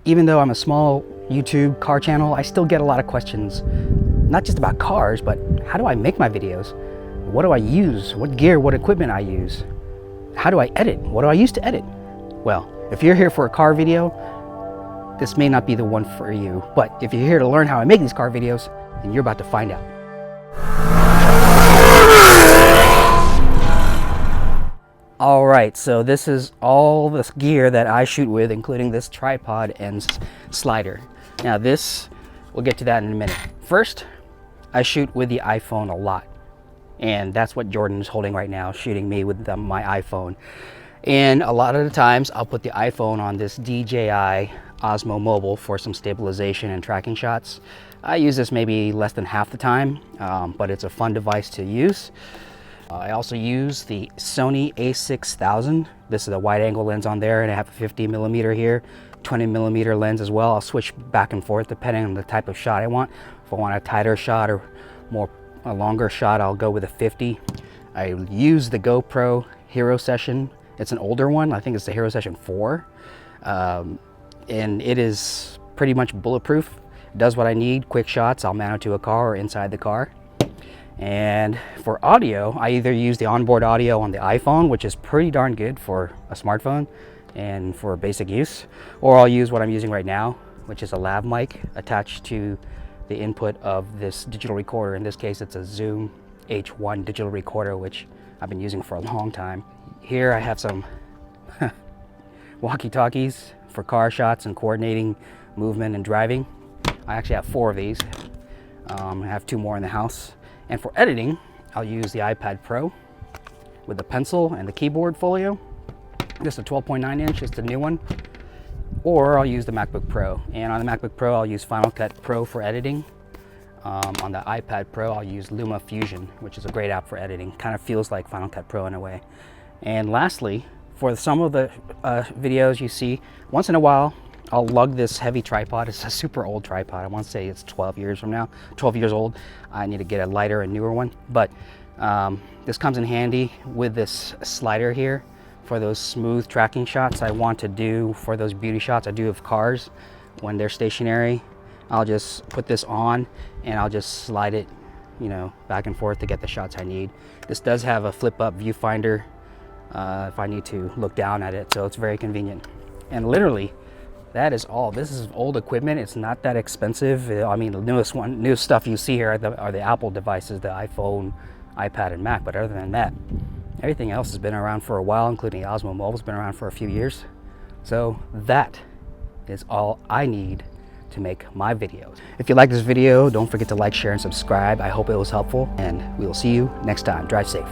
even though I'm a small YouTube car channel, I still get a lot of questions, not just about cars, but how do I make my videos? What do I use? What gear, what equipment I use? How do I edit? What do I use to edit? Well, if you're here for a car video, this may not be the one for you, but if you're here to learn how I make these car videos, then you're about to find out. All right, so this is all this gear that I shoot with, including this tripod and slider. Now this, we'll get to that in a minute. First, I shoot with the iPhone a lot. And that's what Jordan is holding right now, shooting me with my iPhone. And a lot of the times I'll put the iPhone on this DJI Osmo Mobile for some stabilization and tracking shots. I use this maybe less than half the time, but it's a fun device to use. I also use the Sony a6000. This is a wide angle lens on there, and I have a 50mm here, 20mm lens as well. I'll switch back and forth depending on the type of shot I want. If I want a tighter shot or a longer shot, I'll go with a 50. I use the GoPro Hero Session. It's an older one. I think it's the Hero Session 4. And it is pretty much bulletproof. It does what I need, quick shots. I'll mount it to a car or inside the car. And for audio, I either use the onboard audio on the iPhone, which is pretty darn good for a smartphone and for basic use, or I'll use what I'm using right now, which is a lav mic attached to the input of this digital recorder. In this case, it's a Zoom H1 digital recorder, which I've been using for a long time. Here I have some walkie-talkies for car shots and coordinating movement and driving. I actually have 4 of these. I have 2 more in the house. And for editing, I'll use the iPad Pro with the pencil and the keyboard folio. This is a 12.9 inch, it's the new one. Or I'll use the MacBook Pro. And on the MacBook Pro, I'll use Final Cut Pro for editing. On the iPad Pro, I'll use Luma Fusion, which is a great app for editing. Kind of feels like Final Cut Pro in a way. And lastly, for some of the videos you see, once in a while, I'll lug this heavy tripod. It's a super old tripod. I want to say it's 12 years old. I need to get a lighter and newer one. But this comes in handy with this slider here for those smooth tracking shots I want to do, for those beauty shots I do of cars when they're stationary. I'll just put this on and I'll just slide it, you know, back and forth to get the shots I need. This does have a flip up viewfinder if I need to look down at it, so it's very convenient. And literally, that is all. This is old equipment. It's not that expensive. I mean, the newest stuff you see here are the Apple devices, the iPhone, iPad, and Mac. But other than that, everything else has been around for a while, including the Osmo Mobile's been around for a few years. So that is all I need to make my videos. If you like this video, don't forget to like, share, and subscribe. I hope it was helpful, and we will see you next time. Drive safe.